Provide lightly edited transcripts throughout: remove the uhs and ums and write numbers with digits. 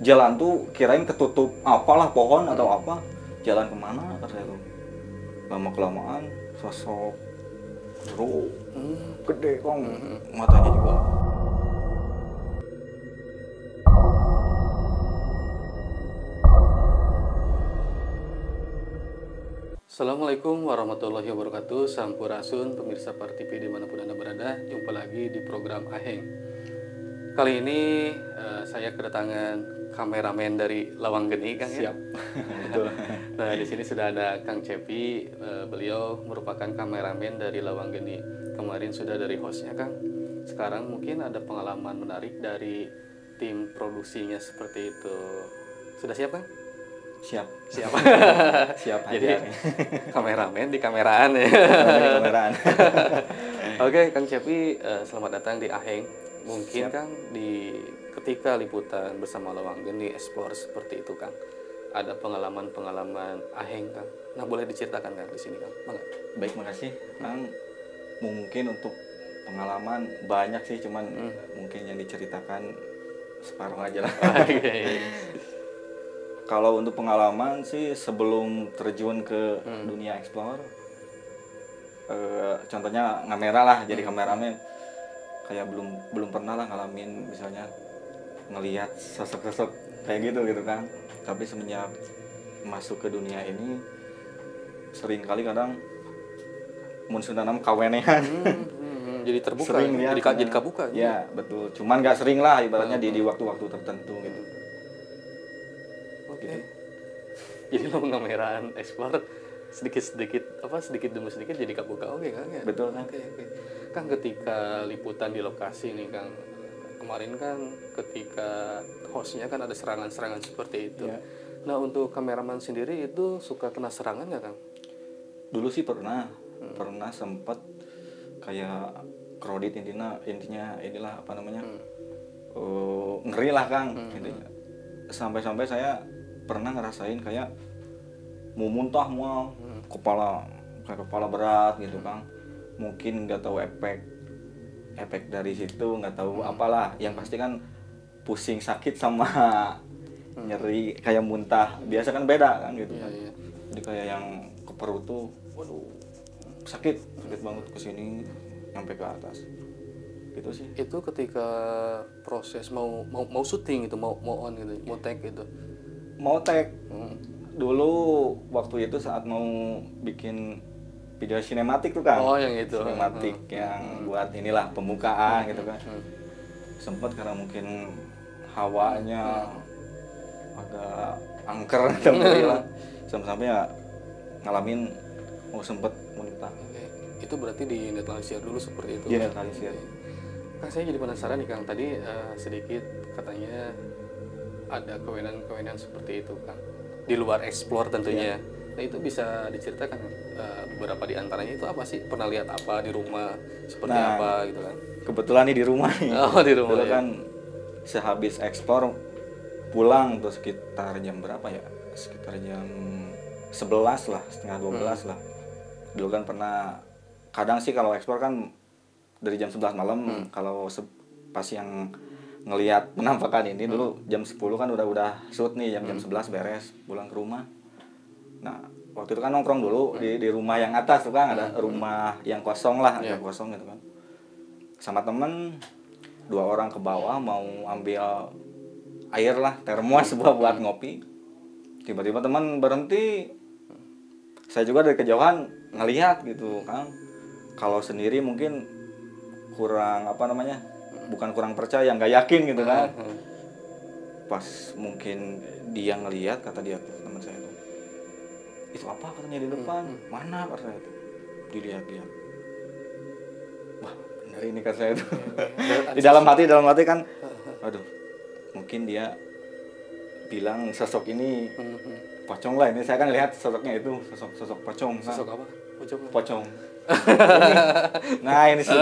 jalan tuh kirain ketutup apalah pohon atau apa, jalan kemana kata saya tuh. Lama kelamaan sosok seru gede kong matanya juga. Assalamualaikum warahmatullahi wabarakatuh. Sampurasun pemirsa Par TV dimanapun Anda berada. Jumpa lagi di program Aheng. Kali ini saya kedatangan kameramen dari Lawang Geni, Kang. Siap. Betul. Nah, di sini sudah ada Kang Cepi. Beliau merupakan kameramen dari Lawang Geni. Kemarin sudah dari hostnya, Kang. Sekarang mungkin ada pengalaman menarik dari tim produksinya seperti itu. Sudah siap, Kang? Siap. Siap aja. Jadi kameramen di kameraan ya. Kameraan. Oke, Kang Cepi, selamat datang di Aheng. Mungkin Siap. Kang di ketika liputan bersama Lawang Geni explore seperti itu, Kang, ada pengalaman-pengalaman Aheng, Kang. Nah, boleh diceritakan, Kang, di sini, Kang? Mangga. Baik, makasih. Kang, mungkin untuk pengalaman banyak sih, cuman mungkin yang diceritakan separuh aja lah. Kalau untuk pengalaman sih sebelum terjun ke dunia explore, contohnya ngamera lah, jadi kameramen kayak belum pernah lah ngalamin misalnya ngelihat sosok-sosok kayak gitu kan. Tapi semenjak masuk ke dunia ini sering kali kadang mun sundanam kawenehan. Jadi terbuka, Sering lihat, jadi kabuka. Ya, betul. Cuman nggak sering lah, ibaratnya di waktu-waktu tertentu gitu. Oke. Jadi lo pengameraan explore sedikit demi sedikit jadi kabuka, oke, Kang, ya? Betul, kan? Oke. Kang, ketika liputan di lokasi nih, Kang, kemarin kan ketika hostnya kan ada serangan-serangan seperti itu. Ya. Nah, untuk kameraman sendiri itu suka kena serangan nggak, Kang? Dulu sih pernah sempet kayak kredit intinya inilah apa namanya, ngeri lah, Kang. Intinya. Sampai-sampai saya pernah ngerasain kayak mau muntah, mau kepala berat gitu, Kang. Mungkin nggak tahu efek dari situ, nggak tahu apalah. Yang pasti kan pusing, sakit sama nyeri kayak muntah. Biasa kan beda kan gitu kan. Iya. Jadi kayak yang ke perut tuh, waduh, sakit banget ke sini sampai ke atas. Gitu sih. Itu ketika proses mau syuting gitu, mau on gitu, mau take gitu. Mau tag dulu waktu itu saat mau bikin video sinematik tuh, Kang. Oh, yang itu. Sinematik yang buat inilah pembukaan gitu kan. Sempat karena mungkin hawanya agak angker lah. Sampai-sampai ya ngalamin sempet muntah. Oke. Itu berarti di netralisir dulu seperti itu. Iya, netralisir. Kang, saya jadi penasaran nih, Kang. Tadi sedikit katanya ada kewenangan seperti itu, Kang. Di luar explore tentunya. Nah, itu bisa diceritakan beberapa di antaranya itu apa sih? Pernah lihat apa di rumah? Seperti apa gitu kan? Kebetulan nih di rumah nih. Oh, di rumah. Dulu Ya. kan sehabis explore pulang tuh sekitar jam berapa ya? Sekitar jam 11 lah, setengah 12 lah. Dulu kan pernah, kadang sih kalau explore kan dari jam 11 malam, kalau pas yang ngelihat penampakan ini dulu jam 10 kan udah shoot nih, jam 11 beres pulang ke rumah. Nah, waktu itu kan nongkrong dulu di rumah yang atas tuh, kan ada rumah yang kosong lah, agak kosong gitu kan. Sama temen 2 orang ke bawah mau ambil air lah, termos buat ngopi. Tiba-tiba teman berhenti. Saya juga dari kejauhan ngelihat gitu, kan. Kalau sendiri mungkin kurang apa namanya, bukan kurang percaya, nggak yakin gitu kan. Pas mungkin dia ngelihat, kata dia tuh, teman saya tuh, itu apa katanya di depan, mana kata saya tuh, dilihat-lihat, wah benar ini kata saya tuh. di dalam hati kan, aduh, mungkin dia bilang sosok ini pocong lah. Ini saya kan lihat sosoknya itu sosok pocong. Sosok apa? Pocong. Nah, ini sih.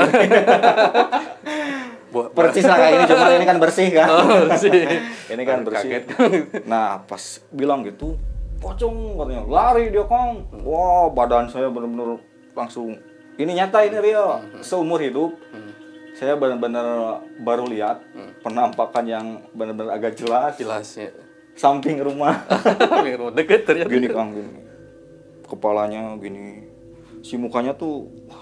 Persis lah kayak ini, cuma ini kan bersih kan. Oh, bersih. Ini kan bersih. Kaget. Nah, pas bilang gitu, pocong katanya, lari dia, Kang. Wah, badan saya bener-bener langsung, ini nyata, ini real. Seumur hidup saya benar-benar baru lihat penampakan yang benar-benar agak jelas Jelasnya. samping rumah. Rumah deket ternyata. Gini Kang, gini. Kepalanya gini. Si mukanya tuh wah,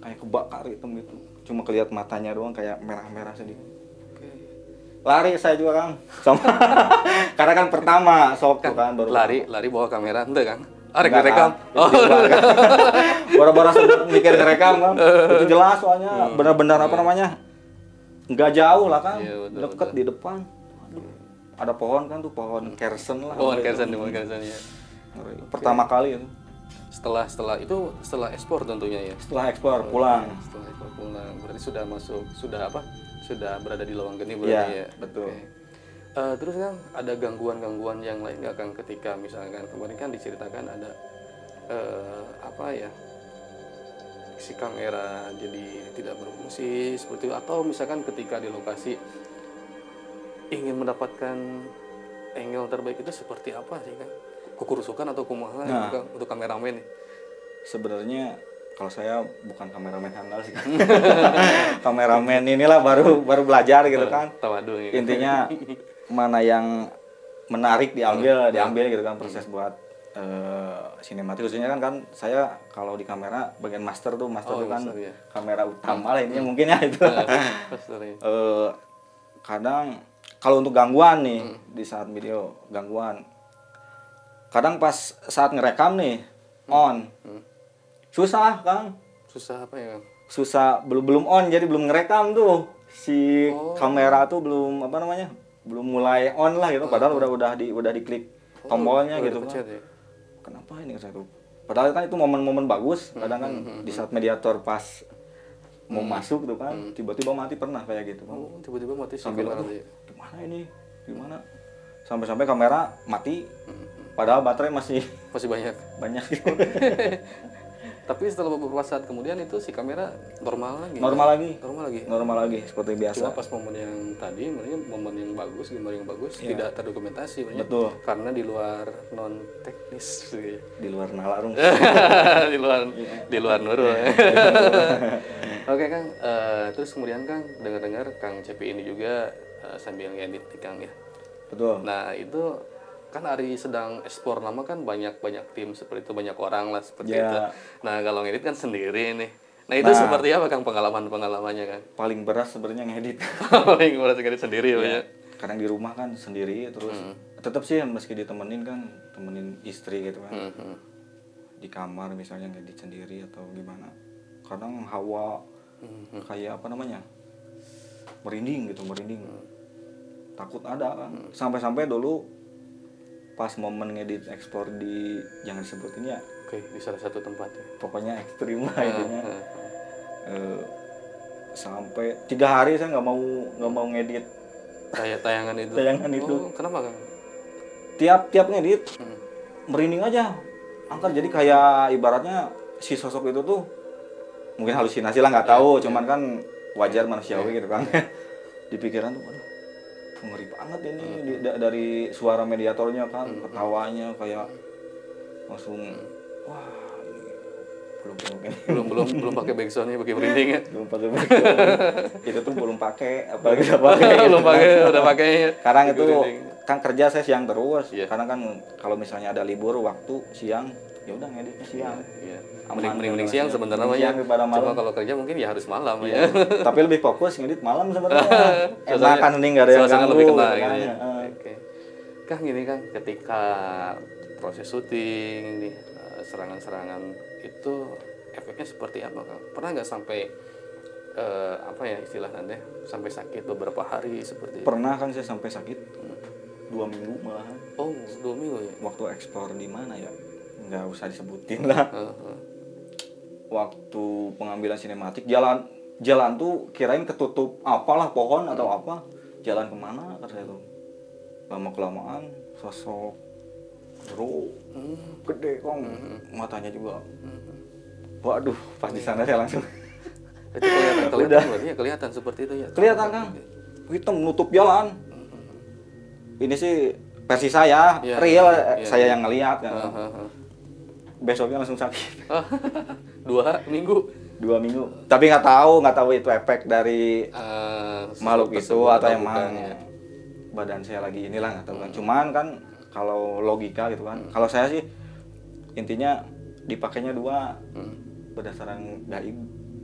kayak kebakar hitam gitu. Cuma kelihatan matanya doang kayak merah-merah sedikit. Lari saya juga Kang. Sama. Karena kan pertama sok tuh kan baru Lari bawa kamera ente Kang. Arek Enggak, direkam. Kang. Itu di luar, Kang. Bora-bora sebut mikir direkam Kang. Itu jelas soalnya benar-benar apa namanya? Enggak jauh lah Kang. Iya, betul, Deket di depan. Aduh. Ada pohon kan tuh, pohon kersen lah. Pohon kersen ya. Pertama kali itu. Setelah ekspor tentunya ya. Setelah ekspor pulang. Setelah ekspor pulang. Berarti sudah berada di Lawang Geni Iya, berarti ya. betul. Oke. Terus kan ada gangguan-gangguan yang lain nggak Kang ketika misalkan kemarin kan diceritakan ada si kamera jadi tidak berfungsi seperti itu, atau misalkan ketika di lokasi ingin mendapatkan angle terbaik itu seperti apa sih Kang? Kukurusukan atau kumaha untuk kameramen nih? Sebenarnya kalau saya bukan kameramen handal sih. Kameramen inilah baru belajar gitu kan. Tawadu ya. Intinya mana yang menarik diambil gitu kan proses buat sinematik khususnya kan saya kalau di kamera bagian master tuh kan ya. kamera utama lah ininya mungkin ya itu. Kadang kalau untuk gangguan nih di saat video gangguan kadang pas saat ngerekam nih on susah Kang. Susah apa ya Kang? Susah belum on jadi belum ngerekam tuh si kamera tuh belum apa namanya belum mulai on lah gitu padahal udah diklik tombolnya gitu kan. Ya? Kenapa ini saya tuh padahal kan itu momen-momen bagus kadang kan di saat mediator pas mau masuk tuh kan tiba-tiba mati pernah kayak gitu kan. Tiba-tiba mati sambil kamera ya. gimana sampai kamera mati padahal baterai masih banyak gitu. Tapi setelah beberapa saat kemudian itu si kamera normal lagi seperti biasa. Cuma pas momen yang tadi momen yang bagus, gambar yang bagus tidak terdokumentasi banyak. Betul. Karena di luar non teknis gitu. Di luar nalarung. di luar nurul. Oke Kang, terus kemudian Kang dengar Kang CP ini juga sambil ngedit nih Kang ya. Betul. Nah, itu kan Ari sedang ekspor lama kan banyak tim seperti itu, banyak orang lah seperti itu. Nah kalau ngedit kan sendiri nih. Nah itu seperti apa Kang pengalamannya Kang? Paling berat sebenarnya ngedit. Paling berat ngedit sendiri ya. Kadang di rumah kan sendiri terus tetap sih meski ditemenin istri gitu kan. Di kamar misalnya ngedit sendiri atau gimana. Kadang hawa kayak apa namanya merinding. Takut ada kan. Sampai dulu pas momen ngedit ekspor di jangan disebutin ya. Oke, di salah satu tempat ya. Pokoknya ekstrim lah intinya. Sampai 3 hari saya nggak mau ngedit kayak tayangan itu. Kenapa Kang? Tiap ngedit merinding aja. Angkat jadi kayak ibaratnya si sosok itu tuh mungkin halusinasi lah nggak tahu, cuman kan wajar manusiawi gitu kan. Di pikiran tuh aduh ngeri banget ini dari suara mediatornya kan ketawanya kayak langsung wah ini belum pakai backsoundnya pakai merinding ya belum pakai backsound itu tuh belum pakai apalagi udah pakai udah pakai sekarang itu kan kerja saya siang terus karena kan kalau misalnya ada libur waktu siang ya udah ngeditnya siang mending siang sebenarnya cuma kalau kerja mungkin ya harus malam ya tapi lebih fokus ngedit malam sebenarnya enak kan ini nggak ada yang ganggu lebih kena gitu ya. Oke. Kang gini Kang ketika proses syuting nih serangan-serangan itu efeknya seperti apa Kang? Pernah nggak sampai apa ya istilah nanti sampai sakit beberapa hari seperti itu? Pernah kan saya sampai sakit 2 minggu malahan. Oh 2 minggu ya? Waktu ekspor di mana ya? Nggak usah disebutin lah. Waktu pengambilan sinematik jalan tuh kirain ketutup apalah pohon atau apa, jalan kemana kata saya tuh. Lama kelamaan sosok gede kong matanya juga. Waduh pas di sana saya langsung itu kelihatan seperti itu ya. Kelihatan Kang, hitam menutup jalan. Ini sih versi saya, real saya yang ngelihat kan. Besoknya langsung sakit. 2 minggu 2 minggu. Tapi nggak tahu itu efek dari makhluk itu atau emang badan saya lagi inilah nggak tahu kan. Cuman kan kalau logika gitu kan, kalau saya sih intinya dipakainya 2 berdasarkan gaib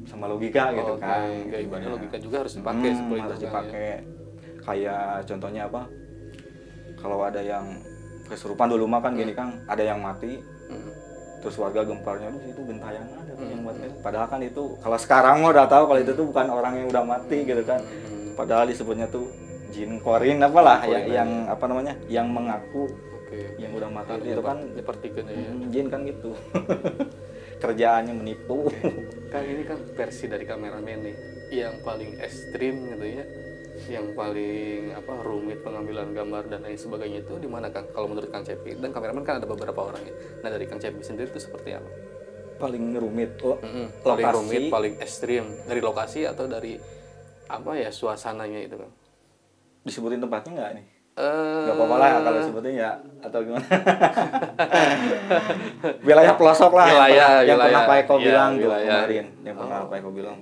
sama logika gitu kan. Gaib ada logika juga harus dipakai seperti harus itu kan, dipakai. Kayak contohnya apa? Kalau ada yang kesurupan dulu mah kan gini Kang, ada yang mati. Terus warga gemparnya itu gentayangan ada yang mati. Padahal kan itu kalau sekarang mah udah tahu kalau itu tuh bukan orang yang udah mati gitu kan. Padahal disebutnya tuh jin korin apalah yang apa namanya? Yang mengaku yang udah mati itu kan dipertikan ya. Jin kan gitu. Kerjaannya menipu. Kang ini kan versi dari kameramen nih yang paling ekstrim gitu ya, yang paling rumit pengambilan gambar dan lain sebagainya itu di mana Kang? Kalau menurut Kang Cepi, dan kameramen kan ada beberapa orang ya. Nah dari Kang Cepi sendiri itu seperti apa? Paling rumit paling rumit, paling ekstrim dari lokasi atau dari suasananya itu Kang? Disebutin tempatnya nggak nih? Gak apa-apa lah kalau sebutin ya atau gimana. Wilayah pelosok lah yang pernah Pak Eko bilang tuh kemarin, yang pernah Pak Eko bilang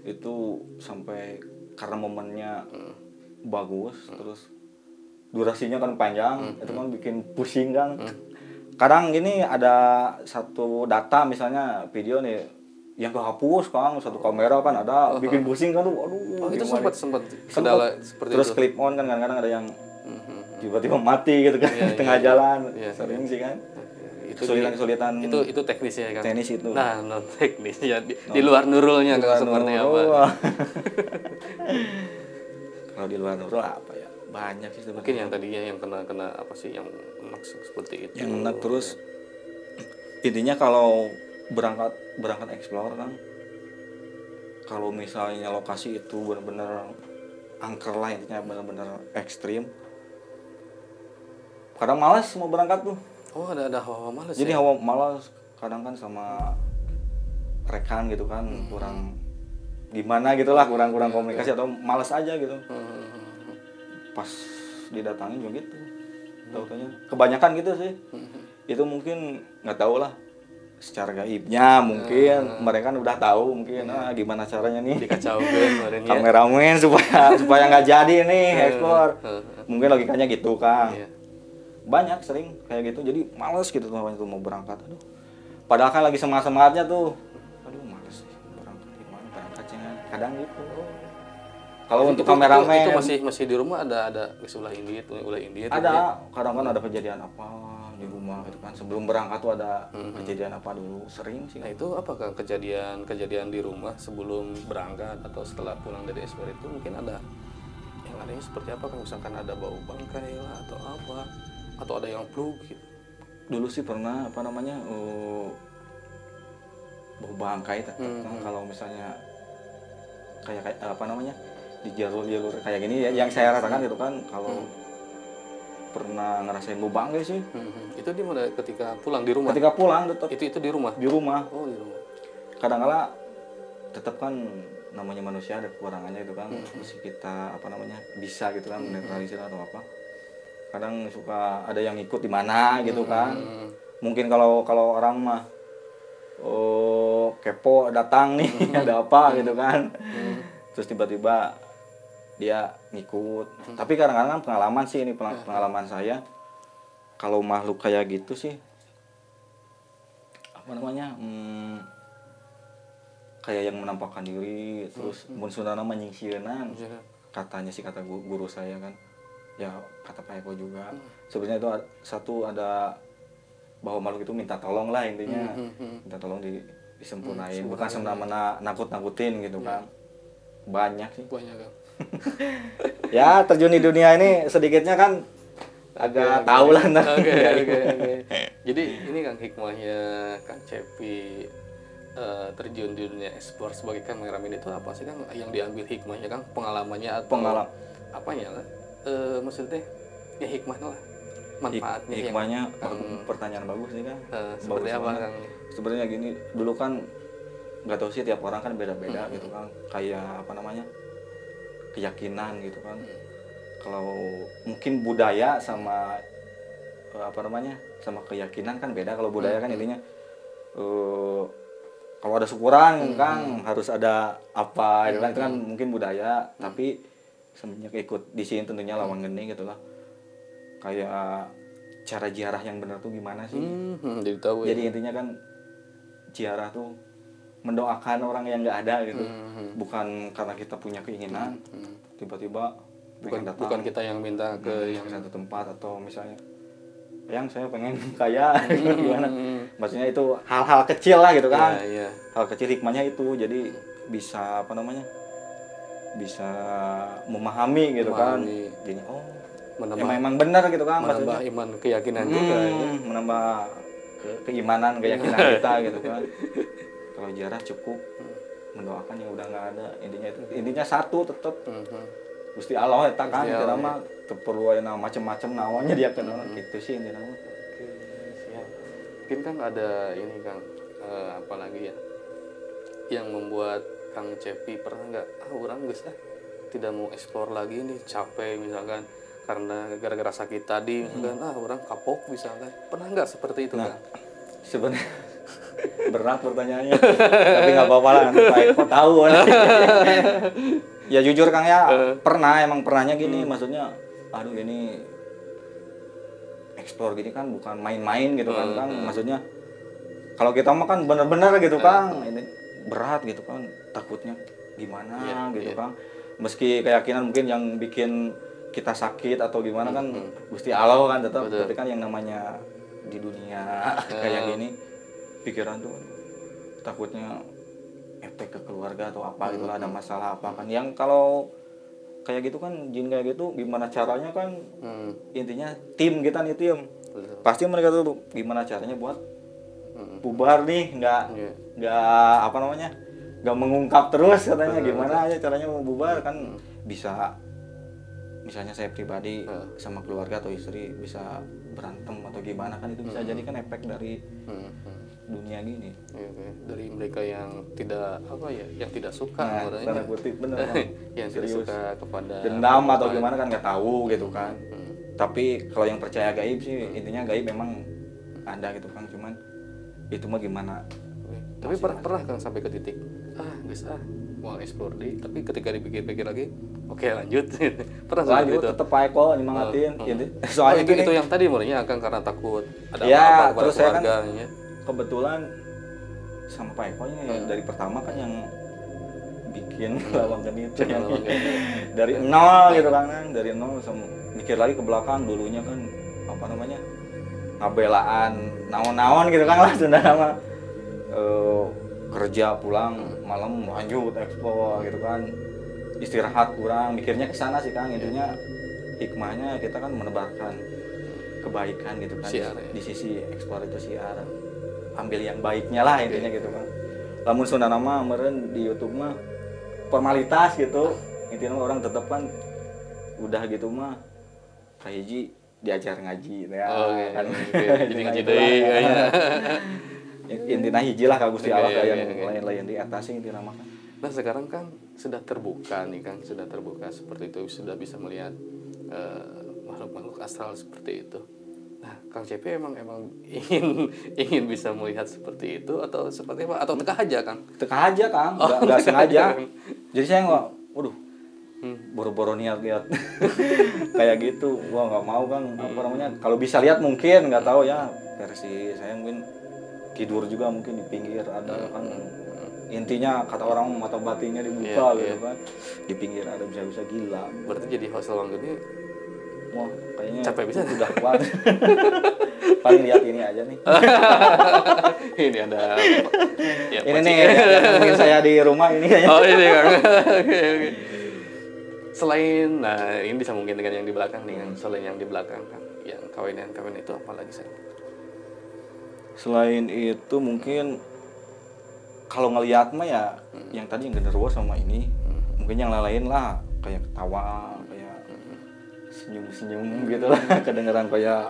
itu sampai karena momennya bagus, terus durasinya kan panjang, itu kan bikin pusing kan. Kadang gini ada satu data misalnya video nih yang kehapus Kang, satu kamera kan ada bikin pusing kan, aduh. Itu sempat kendala seperti terus itu. Clip on kan kadang-kadang ada yang tiba-tiba mati gitu kan di tengah jalan. Sering sih kan. Kesulitan itu teknisnya kan. Teknis itu. Nah, non teknis ya di luar nurulnya kan seperti apa. Kalau di luar nurul apa ya? Banyak sih sebenarnya. Mungkin yang tadinya yang kena apa sih yang enak seperti itu. Yang enak terus intinya kalau berangkat explore kan, kalau misalnya lokasi itu benar-benar angker lah, intinya benar-benar ekstrim, kadang malas mau berangkat tuh. Ada hawa malas. Jadi hawa malas kadang kan sama rekan gitu kan, kurang gimana gitulah, kurang komunikasi atau malas aja gitu. Pas didatangin juga gitu, tahu-taunya kebanyakan gitu sih. Itu mungkin nggak tahu lah, secara gaibnya mungkin mereka udah tahu mungkin gimana caranya nih dikacauin kameramen supaya nggak jadi nih ekspor. Mungkin logikanya gitu Kang. Banyak sering kayak gitu, jadi males gitu tuh mau berangkat. Aduh, padahal kan lagi semangatnya tuh, aduh males berangkat, gimana berangkatnya, kadang gitu. Kalau untuk kameramen itu masih di rumah ada ulah indit ada kadang kan ada kejadian apa di rumah gitu kan, sebelum berangkat tuh ada kejadian apa dulu, sering sih. Nah itu apakah kejadian di rumah sebelum berangkat atau setelah pulang dari ekspor itu mungkin ada yang adanya seperti apa kan, misalkan ada bau bangkai lah atau apa, atau ada yang plug gitu? Dulu sih pernah bau bangkai kalau misalnya kayak di jalur kayak gini ya, yang saya rasakan itu kan kalau pernah ngerasain bau bangkai sih. Itu di mana ketika pulang di rumah? Ketika pulang tetap itu di rumah. Di rumah. Oh, di rumah. Kadang-kala tetap kan namanya manusia ada kekurangannya itu kan. Mesti kita bisa gitu kan menetralisir atau apa. Kadang suka ada yang ikut di mana gitu kan. Mungkin kalau orang mah kepo datang nih ada apa gitu kan. Terus tiba-tiba dia ngikut. Tapi kadang-kadang pengalaman sih, ini pengalaman saya, kalau makhluk kayak gitu sih kayak yang menampakkan diri, terus mun sunana nyingsieunan katanya sih, kata guru saya kan, ya kata Pak Eko juga. Sebenarnya itu ada bahwa makhluk itu minta tolong lah intinya, minta tolong disempurnain, bukan semena-mena nakut-nakutin gitu kan. Banyak sih. Banyak kan. Ya terjun di dunia ini sedikitnya kan agak tahu lah. Oke. Jadi ini Kang hikmahnya Kang Cepi terjun di dunia ekspor sebagai kameramen itu apa sih Kang yang diambil hikmahnya Kang, pengalamannya atau apanya lah? Maksudnya ya hikmahnya lah, manfaatnya. Hikmahnya pertanyaan bagus nih Kang. Seperti apa Kang? Sebenarnya gini, dulu kan nggak tahu sih, tiap orang kan beda-beda gitu kan, kayak keyakinan gitu kan. Kalau mungkin budaya sama sama keyakinan kan beda. Kalau budaya kan intinya kalau ada syukuran Kang harus ada apa gitu kan, itu kan mungkin budaya, tapi semenjak ikut di sini tentunya Lawang Geni gitu lah, kayak cara ziarah yang benar tuh gimana sih. Jadi tahu Jadi ya. intinya kan ziarah tuh mendoakan orang yang nggak ada gitu, bukan karena kita punya keinginan tiba-tiba pengen datang Bukan kita yang minta ke yang satu tempat, atau misalnya yang saya pengen kaya gimana, maksudnya itu hal-hal kecil lah gitu kan. Iya. Hal kecil hikmahnya itu jadi bisa apa namanya, bisa memahami gitu kan, jadi oh emang benar gitu kan, menambah maksudnya iman keyakinan juga ya. menambah keimanan keyakinan kita gitu kan. Kalau ziarah cukup mendoakan yang udah nggak ada, intinya satu tetap Gusti Allah eta kan, kita mah teu perlu aya macam-macam naonnya dia kenal gitu sih intinya mah. Oke, siap. Mungkin Kang ada ini Kang, apa lagi ya yang membuat Kang Cepi pernah nggak orang geus tidak mau explore lagi nih, capek misalkan karena gara-gara sakit tadi misalkan orang kapok misalkan, pernah nggak seperti itu Kang? Sebenarnya berat pertanyaannya tapi nggak apa-apa lah, Pak Eko tahu ya jujur Kang ya, emang pernahnya gini, maksudnya aduh ini explore gini kan bukan main-main gitu kan Kang, maksudnya kalau kita mah kan bener-bener gitu Kang, ini berat gitu kan, takutnya gimana gitu Kang, meski keyakinan mungkin yang bikin kita sakit atau gimana kan Gusti Allah kan tetap, tapi kan yang namanya di dunia kayak gini pikiran tuh takutnya efek ke keluarga atau apa gitu lah, ada masalah apa kan, yang kalau kayak gitu kan jin kayak gitu gimana caranya kan, intinya tim kita nih tim pasti mereka tuh gimana caranya buat bubar nih, nggak apa namanya, nggak mengungkap terus katanya, gimana aja caranya mau bubar kan, bisa misalnya saya pribadi sama keluarga atau istri bisa berantem atau gimana kan, itu bisa jadi kan efek dari dunia gini. Dari mereka yang tidak apa ya, yang tidak suka tanda kutip bener yang tidak suka kepada dendam atau gimana kan nggak tahu gitu kan. Tapi kalau yang percaya gaib sih intinya gaib memang ada gitu kan, cuman itu mah gimana. Tapi pernah kan sampai ke titik bisa mau explore di, tapi ketika dipikir-pikir lagi oke lanjut pernah lanjut itu tetap Pak Eko nyemangatin soalnya itu yang tadi mulanya akan karena takut ada ya, apa-apa terus saya kan kebetulan sama Pak Eko dari pertama kan yang bikin Lawang Geni itu dari nol gitu kan, dari nol mikir lagi ke belakang, dulunya kan apa namanya ngabelaan naon-naon gitu kan lah Sunda nama kerja pulang malam lanjut eksplor gitu kan, istirahat kurang, mikirnya ke sana sih Kang, intinya hikmahnya kita kan menebarkan kebaikan gitu kan, di sisi eksplor itu siar, ambil yang baiknya lah intinya gitu kan. Lamun Sunda nama meureun di YouTube mah formalitas gitu, intinya orang tetap kan udah gitu mah hiji diajar ngaji ya kan, jadi ngaji deui intinya hiji lah ka Gusti Allah yang lain-lain di atas intinya mah. Nah sekarang kan sudah terbuka nih Kang, sudah terbuka seperti itu, sudah bisa melihat makhluk-makhluk astral seperti itu. Nah Kang Cepi emang ingin bisa melihat seperti itu atau seperti apa, atau teka aja Kang? Teka aja Kang, nggak sengaja. Jadi saya nggak, waduh, boro-boro niat kayak gitu, gua nggak mau Kang, apa namanya, kalau bisa lihat mungkin nggak tahu ya, versi saya mungkin tidur juga mungkin di pinggir ada kan, intinya kata orang mata batinnya dibuka gitu kan, di pinggir ada bisa-bisa gila. Berarti jadi host Lawang Geni wah kayaknya capek bisa udah kuat. Paling lihat ini aja nih. Ini ada ya, ini nih yang mungkin saya di rumah ini kayaknya. Oh ini Kang. Oke. Selain ini bisa mungkin dengan yang di belakang nih Kang, selain yang di belakang Kang, yang kawinan itu apa lagi sih? Selain itu mungkin kalau ngelihat mah ya yang tadi yang genderuwo sama ini, mungkin yang lain lah kayak ketawa, kayak senyum-senyum gitu lah, kedengeran kayak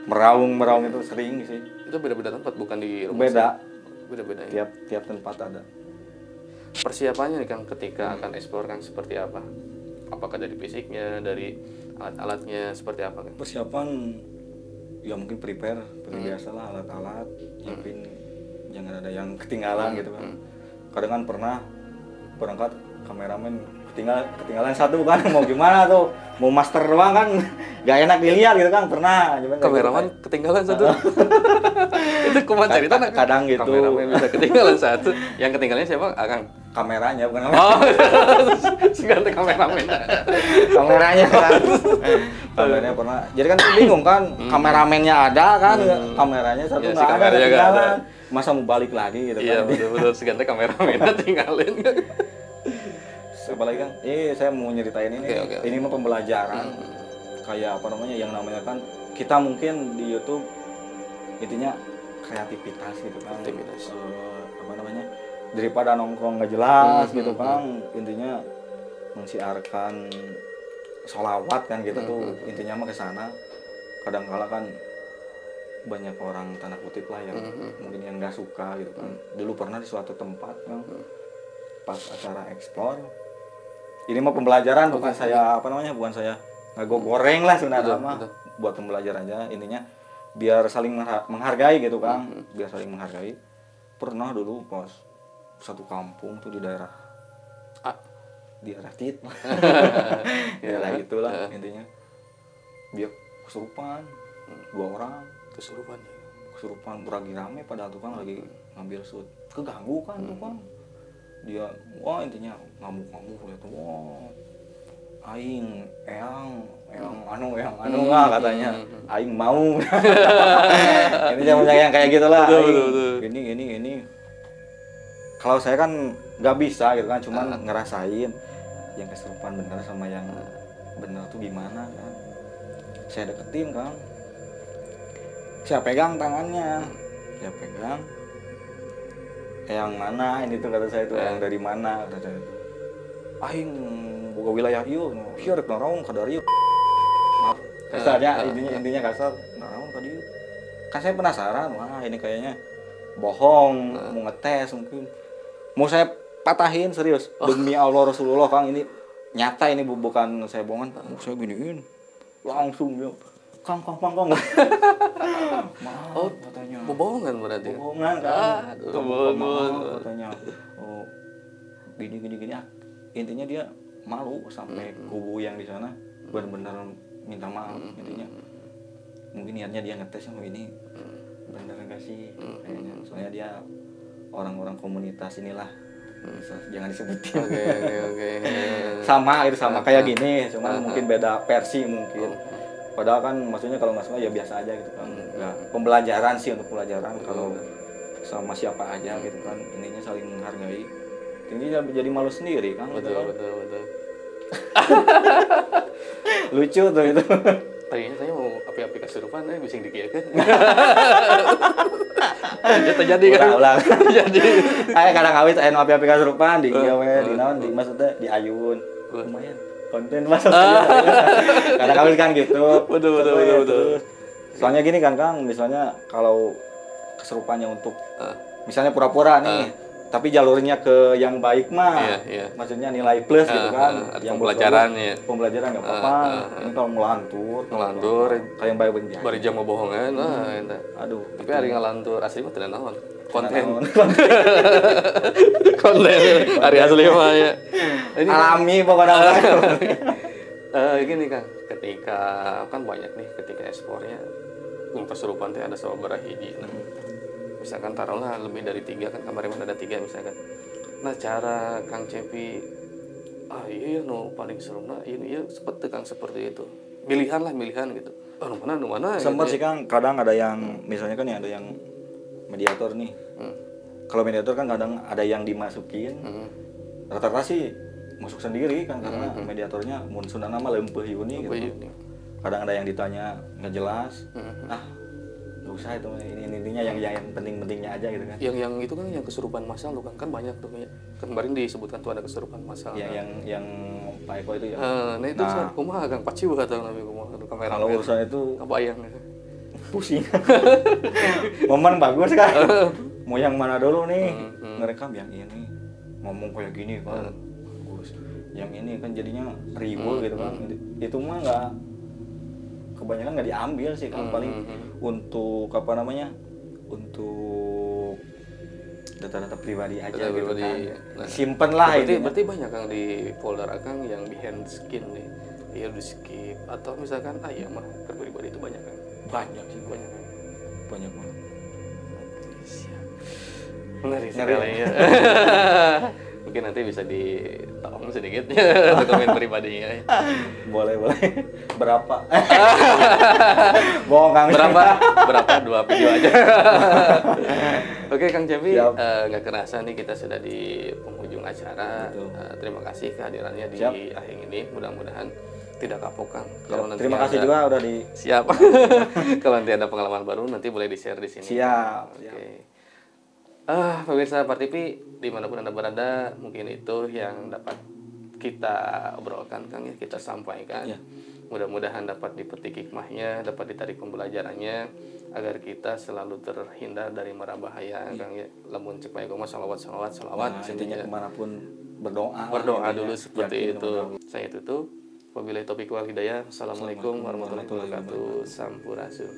meraung itu sering sih. Itu beda-beda tempat bukan di rumah? Beda-beda ya. Tiap tempat ada. Persiapannya nih Kang ketika akan explore Kang seperti apa? Apakah dari fisiknya, dari alat-alatnya seperti apa Kang? Persiapan ya mungkin prepare biasa lah, alat-alat, nyiapin jangan ada yang ketinggalan gitu kan. Kadang kan pernah berangkat kameramen ketinggalan satu kan, mau gimana tuh, mau master doang kan gak enak dilihat gitu kan, pernah kameramen gitu, ketinggalan satu. Itu kumaha cerita kadang gitu kameramen bisa ketinggalan satu, yang ketinggalannya siapa? Akang kameranya bukan oh seganti kameramen kameranya kan. Kameranya pernah jadi kan bingung kan, kameramennya ada kan, kameranya satu Ya, si nggak ada, kameranya nggak ketinggalan. ada. Masa mau balik lagi gitu iya kan. betul seganti kameramen tinggalin. Apalagi kan, saya mau nyeritain ini. Oke. Ini mah pembelajaran. Kayak apa namanya, yang namanya kan kita mungkin di YouTube intinya kreativitas gitu kan. Apa namanya, daripada nongkrong nggak jelas gitu kan, intinya mensiarkan sholawat kan gitu tuh, intinya mah ke sana. Kadang-kala kan banyak orang tanda kutip lah yang mungkin yang nggak suka gitu kan. Dulu pernah di suatu tempat kan, pas acara ekspor, ini mah pembelajaran, bukan saya apa namanya, bukan saya goreng lah sebenarnya mah, buat pembelajaran aja intinya, biar saling menghargai gitu kan, biar saling menghargai. Pernah dulu pas satu kampung tuh di daerah Tit daerah itulah intinya, dia kesurupan, 2 orang kesurupan beragi rame, padahal tuh kan lagi ngambil shoot, keganggu kan tuh kan, dia wah intinya ngamuk-ngamuk lihat, wah aing anu nggak katanya, aing mau. Ini yang kayak gitulah, ini kalau saya kan nggak bisa gitu kan, cuman ngerasain yang kesurupan bener sama yang bener tuh gimana kan. Saya deketin kan, saya pegang tangannya, saya pegang, yang mana ini tuh kata saya tuh, yang dari mana kata saya, aing boga wilayah ieu, hieu rek naraon ka dari maaf kasarnya, intinya kasar, naraon ka dieu. Kan saya penasaran, wah ini kayaknya bohong, mau ngetes mungkin, mau saya patahin serius, demi Allah Rasulullah Kang, ini nyata, ini bukan saya bohongan, mau saya giniin langsung dia, Kang maaf katanya, bohongan berarti bohongan kan, bohongan katanya, oh gini intinya dia malu sampai kubu yang di sana benar-benar minta maaf, intinya mungkin niatnya dia ngetes sama ini benar enggak sih kayaknya, soalnya dia orang-orang komunitas inilah, jangan disebutin. Oke. Sama kayak gini, cuma mungkin beda versi mungkin. Padahal kan maksudnya kalau nggak suka ya biasa aja gitu kan. Nggak, pembelajaran sih, untuk pembelajaran kalau sama siapa aja gitu kan, ininya saling menghargai. Ini jadi malu sendiri kan. Betul. Lucu tuh itu. Tadinya saya mau api-api kesurupan, bising dikieukeun. Ya terjadi kan. Ulang. Jadi Kadang awis aya nu api-api kesurupan di ieu we, di naon, di maksudnya di ayun. Lumayan konten maksudnya. Kadang awis kan gitu. Betul. Soalnya gini kan Kang, misalnya kalau kesurupannya untuk misalnya pura-pura nih, tapi jalurnya ke yang baik mah, maksudnya nilai plus gitu kan, yang pembelajaran pembelajaran nggak apa-apa. Ini kalau ngelantur kayak yang baik benjang, bari jam bohongan, eta. Aduh. Tapi hari ngalantur asli mah teu naon. Konten hari asli mah ya. Ini alami pokoknya. Gini Kang, ketika kan banyak nih ketika ekspornya kesurupan teh ada sababaraha hiji. Misalkan taruhlah lebih dari 3 kan, kemarin ada 3 misalkan. Nah cara Kang Cepi, iya no paling seru nah, iya seperti itu. Milihan gitu. Nu mana? Sempat gitu. sih Kang, kadang ada yang misalnya kan ya, ada yang mediator nih. Kalau mediator kan kadang ada yang dimasukin. Rata-rata sih masuk sendiri kan, karena mediatornya mun Sundana mah leumpeuh yuni gitu. Kadang ada yang ditanya nggak jelas. Nggak usah itu, ini intinya yang penting-pentingnya aja gitu kan. Yang itu kan yang kesurupan massal tuh kan banyak tuh ya. Kemarin disebutkan tuh ada kesurupan massal. Yang Pak Eko itu ya. Nah itu kumaha Kang Paciu atau nabi kumaha kamera. Kalau urusan itu kebayang pusing. Momen bagus kan. Mau yang mana dulu nih? Ngerekam yang ini. Ngomong kayak gini kan. Bagus. Yang ini kan jadinya riweuh gitu kan. Itu mah enggak, kebanyakan nggak diambil sih kan, paling untuk apa namanya, untuk data-data pribadi aja Data gitu pribadi. kan. Nah, Simpen lah ini. berarti banyak Kang di folder Akang yang behind the skin nih. Iya di skip atau misalkan iya mah pribadi itu banyak kan? Banyak sih, Banyak kan? banyak banget. Siap. Menarik Ngeri sekali ya. Mungkin nanti bisa ditolong sedikit dokumen pribadinya. Boleh. Berapa? Bohong Kang. Berapa 2 video aja. Oke Kang Jambi, Siap. nggak kerasa nih kita sudah di penghujung acara. Betul. Terima kasih kehadirannya di Siap. akhir ini. Mudah-mudahan tidak kapok Kang. Terima kasih juga udah di. Siap. Kalau nanti ada pengalaman baru nanti boleh di-share di sini. Siap. Oke. Pemirsa Par TV dimanapun Anda berada, mungkin itu yang dapat kita obrolkan Kang ya, kita sampaikan. Ya. Mudah-mudahan dapat dipetik hikmahnya, dapat ditarik pembelajarannya agar kita selalu terhindar dari mara bahaya Kang ya. Lamun cek bae mah salawat. Nah, intinya kemanapun berdoa. Berdoa intinya. dulu seperti Yakin itu. kemanapun. Saya tutup. Wabillahi taufiq wal hidayah. Assalamualaikum warahmatullahi wabarakatuh. Sampurasun.